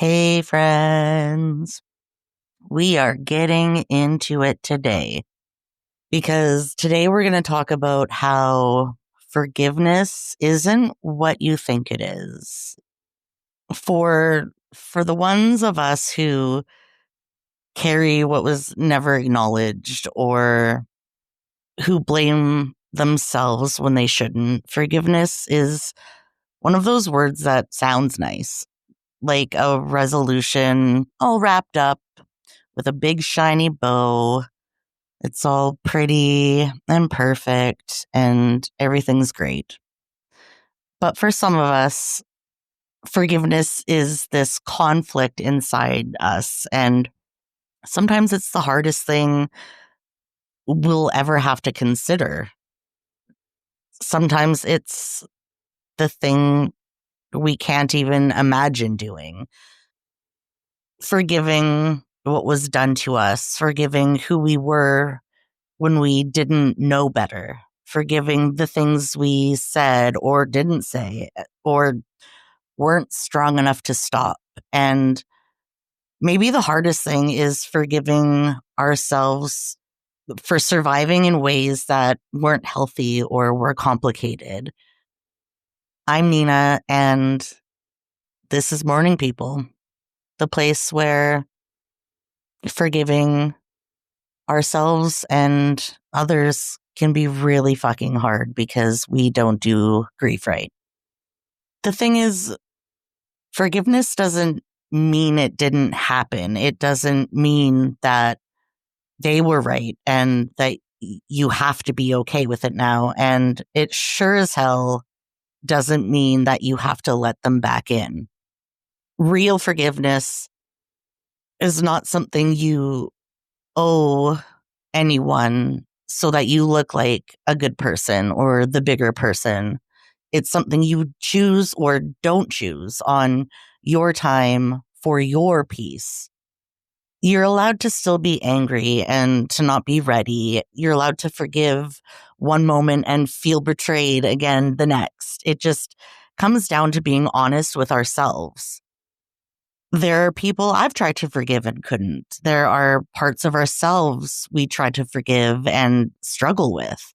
Hey, friends. We are getting into it today because today we're going to talk about how forgiveness isn't what you think it is. For the ones of us who carry what was never acknowledged or who blame themselves when they shouldn't, forgiveness is one of those words that sounds nice, like a resolution all wrapped up with a big shiny bow. It's all pretty and perfect and everything's great. But for some of us, forgiveness is this conflict inside us. And sometimes it's the hardest thing we'll ever have to consider. Sometimes it's the thing we can't even imagine doing. Forgiving what was done to us, forgiving who we were when we didn't know better, forgiving the things we said or didn't say or weren't strong enough to stop. And maybe the hardest thing is forgiving ourselves for surviving in ways that weren't healthy or were complicated. I'm Nina, and this is Mourning People, the place where forgiving ourselves and others can be really fucking hard because we don't do grief right. The thing is, forgiveness doesn't mean it didn't happen. It doesn't mean that they were right and that you have to be okay with it now. And it sure as hell doesn't mean that you have to let them back in. Real forgiveness is not something you owe anyone so that you look like a good person or the bigger person. It's something you choose or don't choose on your time for your peace. You're allowed to still be angry and to not be ready. You're allowed to forgive one moment and feel betrayed again the next. It just comes down to being honest with ourselves. There are people I've tried to forgive and couldn't. There are parts of ourselves we try to forgive and struggle with.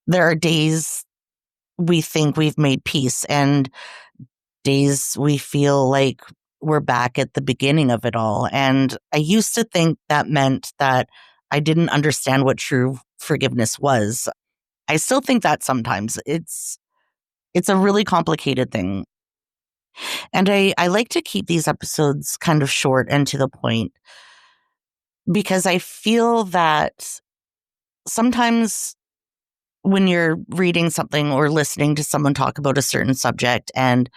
There are days we think we've made peace and days we feel like we're back at the beginning of it all. And I used to think that meant that I didn't understand what true forgiveness was. I still think that sometimes. It's a really complicated thing. And I like to keep these episodes kind of short and to the point because I feel that sometimes when you're reading something or listening to someone talk about a certain subject and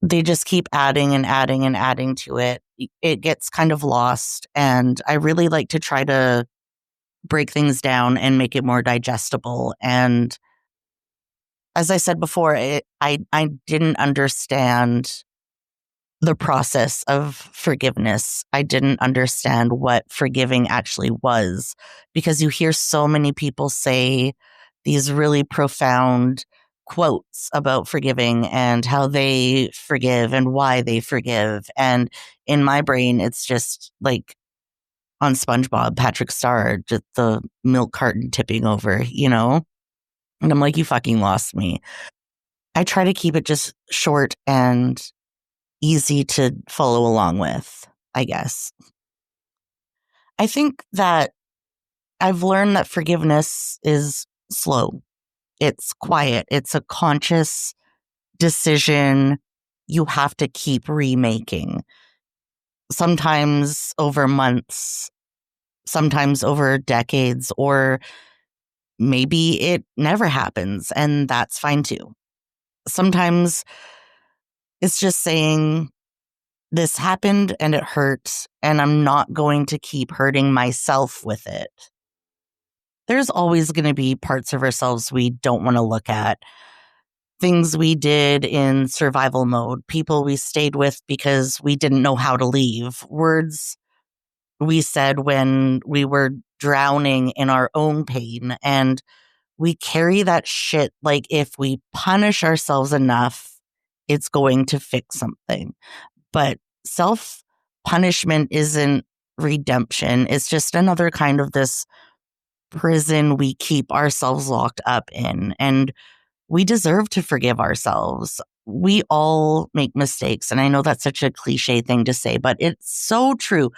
they just keep adding and adding and adding to it, it gets kind of lost. And I really like to try to break things down and make it more digestible. And as I said before, I didn't understand the process of forgiveness. I didn't understand what forgiving actually was because you hear so many people say these really profound quotes about forgiving and how they forgive and why they forgive. And in my brain, it's just like on SpongeBob, Patrick Star, just the milk carton tipping over, you know? And I'm like, you fucking lost me. I try to keep it just short and easy to follow along with, I guess. I think that I've learned that forgiveness is slow. It's quiet. It's a conscious decision you have to keep remaking. Sometimes over months, sometimes over decades, or maybe it never happens, and that's fine too. Sometimes it's just saying, this happened and it hurt, and I'm not going to keep hurting myself with it. There's always going to be parts of ourselves we don't want to look at. Things we did in survival mode, people we stayed with because we didn't know how to leave, words we said when we were drowning in our own pain. And we carry that shit like if we punish ourselves enough, it's going to fix something. But self punishment isn't redemption. It's just another kind of this prison we keep ourselves locked up in. And we deserve to forgive ourselves. We all make mistakes. And I know that's such a cliche thing to say, but it's so true.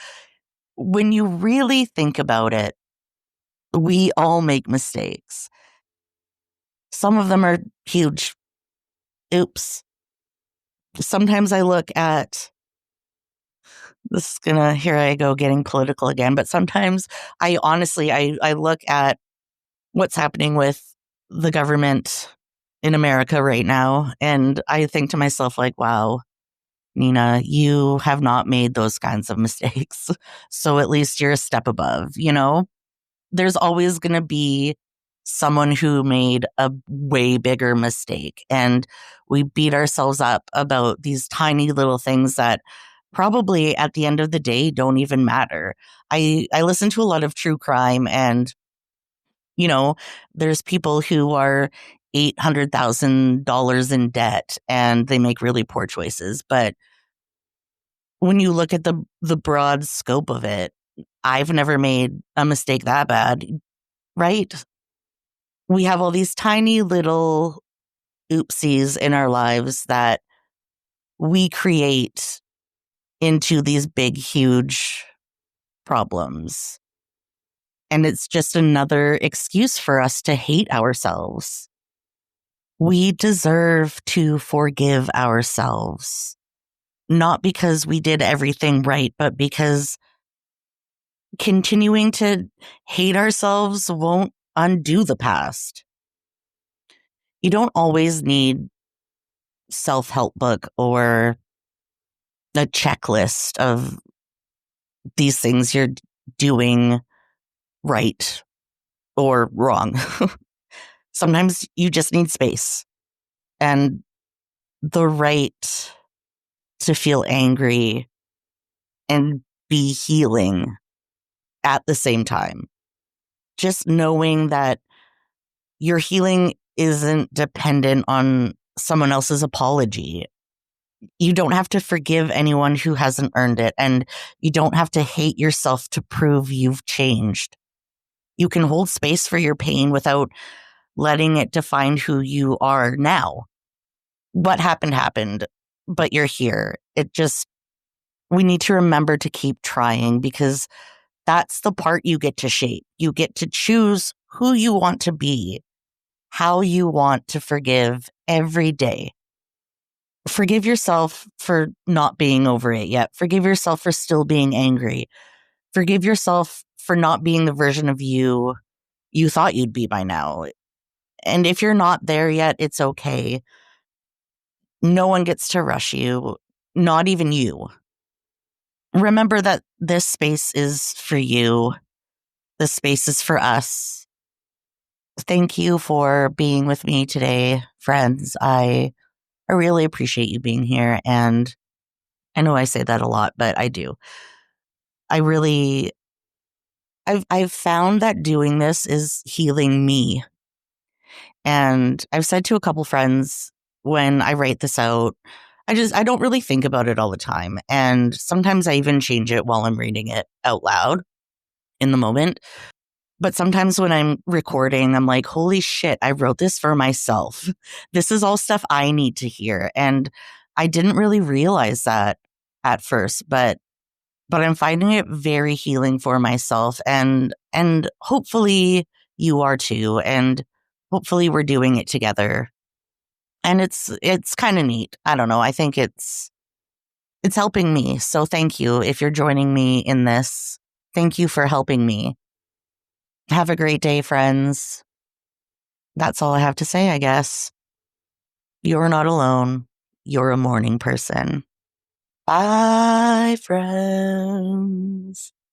When you really think about it, we all make mistakes. Some of them are huge. Oops. Sometimes I look at this is gonna, here I go getting political again, but sometimes I honestly, I look at what's happening with the government in America right now, and I think to myself, like, wow, Nina, you have not made those kinds of mistakes. So at least you're a step above, you know? There's always going to be someone who made a way bigger mistake. And we beat ourselves up about these tiny little things that probably at the end of the day don't even matter. I listen to a lot of true crime, and, you know, there's people who are $800,000 in debt and they make really poor choices. But when you look at the broad scope of it, I've never made a mistake that bad, right? We have all these tiny little oopsies in our lives that we create into these big, huge problems. And it's just another excuse for us to hate ourselves. We deserve to forgive ourselves, not because we did everything right, but because continuing to hate ourselves won't undo the past. You don't always need self-help book or a checklist of these things you're doing right or wrong. Sometimes you just need space and the right to feel angry and be healing at the same time. Just knowing that your healing isn't dependent on someone else's apology. You don't have to forgive anyone who hasn't earned it, and you don't have to hate yourself to prove you've changed. You can hold space for your pain without letting it define who you are now. What happened, happened, but you're here. We need to remember to keep trying, because that's the part you get to shape. You get to choose who you want to be, how you want to forgive every day. Forgive yourself for not being over it yet. Forgive yourself for still being angry. Forgive yourself for not being the version of you thought you'd be by now. And if you're not there yet, it's okay. No one gets to rush you, not even you. Remember that this space is for you. This space is for us. Thank you for being with me today, friends. I really appreciate you being here. And I know I say that a lot, but I do. I really, I've found that doing this is healing me. And I've said to a couple friends when I write this out, I don't really think about it all the time. And sometimes I even change it while I'm reading it out loud in the moment. But sometimes when I'm recording, I'm like, holy shit, I wrote this for myself. This is all stuff I need to hear. And I didn't really realize that at first, but I'm finding it very healing for myself, and hopefully you are too. And hopefully we're doing it together. And it's kind of neat. I don't know. I think it's helping me. So thank you if you're joining me in this. Thank you for helping me. Have a great day, friends. That's all I have to say, I guess. You're not alone. You're a mourning person. Bye, friends.